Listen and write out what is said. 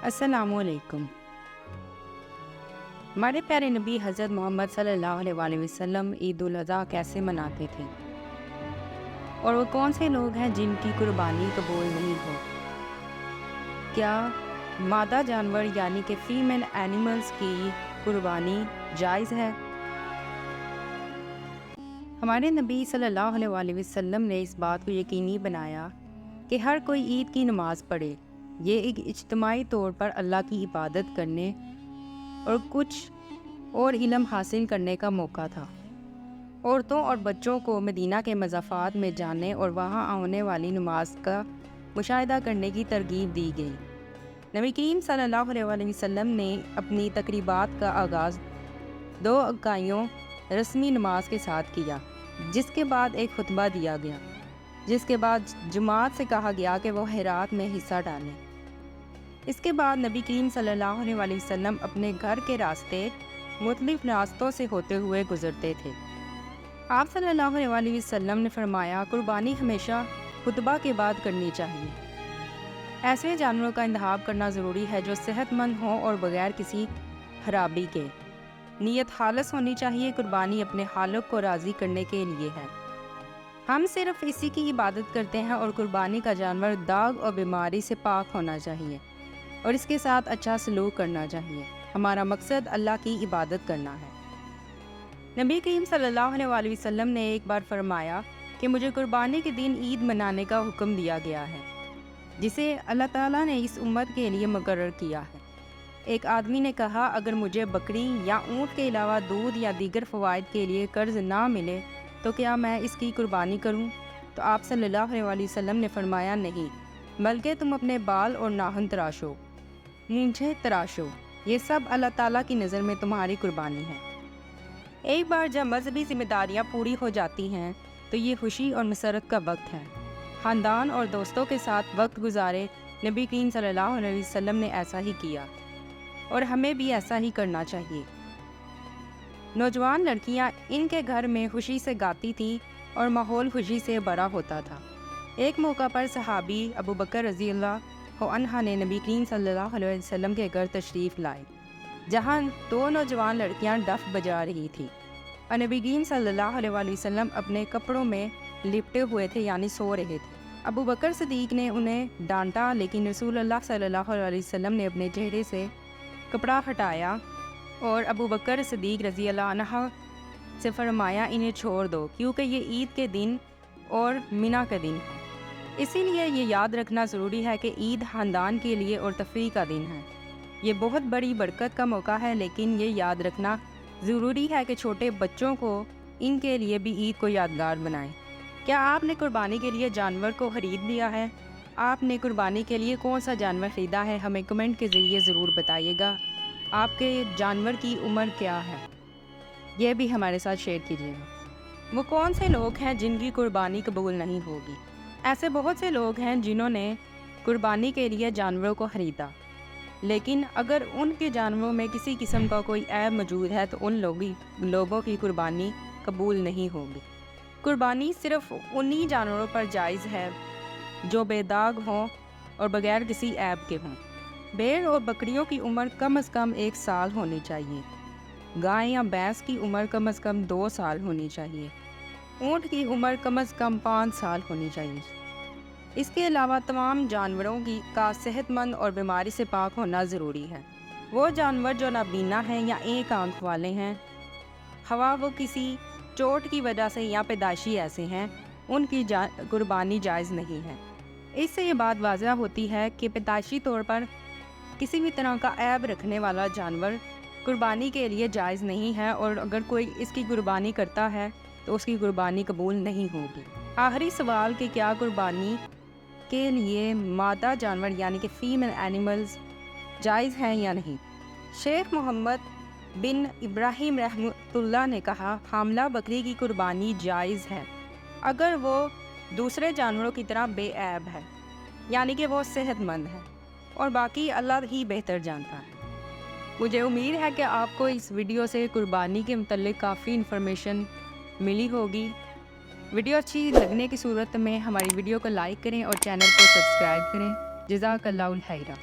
अस्सलाम वालेकुम। हमारे प्यारे नबी हज़रत मोहम्मद सल्लल्लाहु अलैहि वसल्लम ईद उल अज़हा कैसे मनाते थे और वो कौन से लोग हैं जिनकी कुर्बानी कबूल नहीं हो? क्या मादा जानवर यानी कि फीमेल एनिमल्स की कुर्बानी जायज़ है? हमारे नबी सल्लल्लाहु अलैहि वसल्लम ने इस बात को यकीनी बनाया कि हर कोई ईद की नमाज़ पढ़े। ये एक इज्तिमाई तौर पर अल्लाह की इबादत करने और कुछ और इल्म हासिल करने का मौका था। औरतों और बच्चों को मदीना के मज़ाफ़ात में जाने और वहाँ होने वाली नमाज का मुशाहिदा करने की तरगीब दी गई। नबी करीम सल्लल्लाहु अलैहि वसल्लम ने अपनी तकरीबात का आगाज़ 2 रकातों रस्मी नमाज के साथ किया, जिसके बाद एक खुतबा दिया गया, जिसके बाद जमात से कहा गया कि वो हिरात में हिस्सा डालें। इसके बाद नबी करीम सल्लल्लाहु अलैहि वसल्लम अपने घर के रास्ते मुख्तलिफ रास्तों से होते हुए गुजरते थे। आप सल्लल्लाहु अलैहि वसल्लम ने फरमाया, कुर्बानी हमेशा खुतबा के बाद करनी चाहिए। ऐसे जानवरों का इंतखाब करना ज़रूरी है जो सेहतमंद हों और बगैर किसी खराबी के। नीयत खालिस होनी चाहिए। कुर्बानी अपने खालिक को राज़ी करने के लिए है। हम सिर्फ इसी की इबादत करते हैं और कुर्बानी का जानवर दाग और बीमारी से पाक होना चाहिए और इसके साथ अच्छा सलूक करना चाहिए। हमारा मकसद अल्लाह की इबादत करना है। नबी करीम सल्लल्लाहु अलैहि वसल्लम ने एक बार फरमाया कि मुझे कुर्बानी के दिन ईद मनाने का हुक्म दिया गया है, जिसे अल्लाह ताला ने इस उम्मत के लिए मुकर्रर किया है। एक आदमी ने कहा, अगर मुझे बकरी या ऊँट के अलावा दूध या दीगर फ़वाइद के लिए कर्ज़ ना मिले तो क्या मैं इसकी कुर्बानी करूं? तो आप सल्लल्लाहु अलैहि वसल्लम ने फरमाया, नहीं, बल्कि तुम अपने बाल और नाखून तराशो, मूंछें तराशो, ये सब अल्लाह ताला की नज़र में तुम्हारी कुर्बानी है। एक बार जब मजहबी जिम्मेदारियां पूरी हो जाती हैं तो ये खुशी और मसरत का वक्त है। ख़ानदान और दोस्तों के साथ वक्त गुजारे। नबी करीम सल्लल्लाहु अलैहि वसल्लम ने ऐसा ही किया और हमें भी ऐसा ही करना चाहिए। नौजवान लड़कियां इनके घर में खुशी से गाती थीं और माहौल खुशी से भरा होता था। एक मौका पर सहाबी अबू बकर रज़ी अल्लाह अन्हा ने नबी करीम सल्लल्लाहु अलैहि वसल्लम के घर तशरीफ़ लाए, जहां 2 नौजवान लड़कियां डफ बजा रही थीं और नबी करीम सल्लल्लाहु अलैहि वसल्लम अपने कपड़ों में लिपटे हुए थे, यानी सो रहे थे। अबू बकर सिद्दीक़ ने उन्हें डांटा, लेकिन रसूलुल्लाह सल्लल्लाहु अलैहि वसल्लम ने अपने चेहरे से कपड़ा हटाया और अबू बकर सिद्दीक़ रज़ी अल्लाह अन्हा से फरमाया, इन्हें छोड़ दो, क्योंकि ये ईद के दिन और मिना का दिन है। इसीलिए ये याद रखना ज़रूरी है कि ईद ख़ानदान के लिए और तफरीह का दिन है। ये बहुत बड़ी बरकत का मौका है, लेकिन ये याद रखना ज़रूरी है कि छोटे बच्चों को इनके लिए भी ईद को यादगार बनाएं। क्या आपने कुर्बानी के लिए जानवर को ख़रीद लिया है? आपने कुर्बानी के लिए कौन सा जानवर ख़रीदा है? हमें कमेंट के ज़रिए ज़रूर बताइएगा। आपके जानवर की उम्र क्या है, ये भी हमारे साथ शेयर कीजिएगा। वो कौन से लोग हैं जिनकी कुर्बानी कबूल नहीं होगी? ऐसे बहुत से लोग हैं जिन्होंने कुर्बानी के लिए जानवरों को ख़रीदा, लेकिन अगर उनके जानवरों में किसी किस्म का कोई ऐब मौजूद है तो उन लोगों की कुर्बानी कबूल नहीं होगी। कुर्बानी सिर्फ़ उन्हीं जानवरों पर जायज़ है जो बेदाग हों और बग़ैर किसी ऐब के हों। भेड़ और बकरियों की उम्र कम से कम 1 साल होनी चाहिए। गाय या भैंस की उम्र कम से कम 2 साल होनी चाहिए। ऊँट की उम्र कम से कम 5 साल होनी चाहिए। इसके अलावा तमाम जानवरों का सेहतमंद और बीमारी से पाक होना ज़रूरी है। वो जानवर जो नाबीना हैं या एक आंख वाले हैं, हवा वो किसी चोट की वजह से या पैदाइशी ऐसे हैं, उनकी कुर्बानी जायज़ नहीं है। इससे ये बात वाज़ह होती है कि पैदाइशी तौर पर किसी भी तरह का ऐब रखने वाला जानवर कुर्बानी के लिए जायज़ नहीं है, और अगर कोई इसकी कुर्बानी करता है तो उसकी कुर्बानी कबूल नहीं होगी। आखिरी सवाल कि क्या कुर्बानी के लिए मादा जानवर यानी कि फीमेल एनिमल्स जायज़ हैं या नहीं? शेख मोहम्मद बिन इब्राहिम रहमतुल्लाह ने कहा, हामला बकरी की कुर्बानी जायज़ है अगर वो दूसरे जानवरों की तरह बेऐब है, यानी कि वो सेहतमंद है, और बाकी अल्लाह ही बेहतर जानता है। मुझे उम्मीद है कि आपको इस वीडियो से कुर्बानी के मुतल्लिक़ काफ़ी इन्फॉर्मेशन मिली होगी। वीडियो अच्छी लगने की सूरत में हमारी वीडियो को लाइक करें और चैनल को सब्सक्राइब करें। जज़ाकल्लाहुल खैर।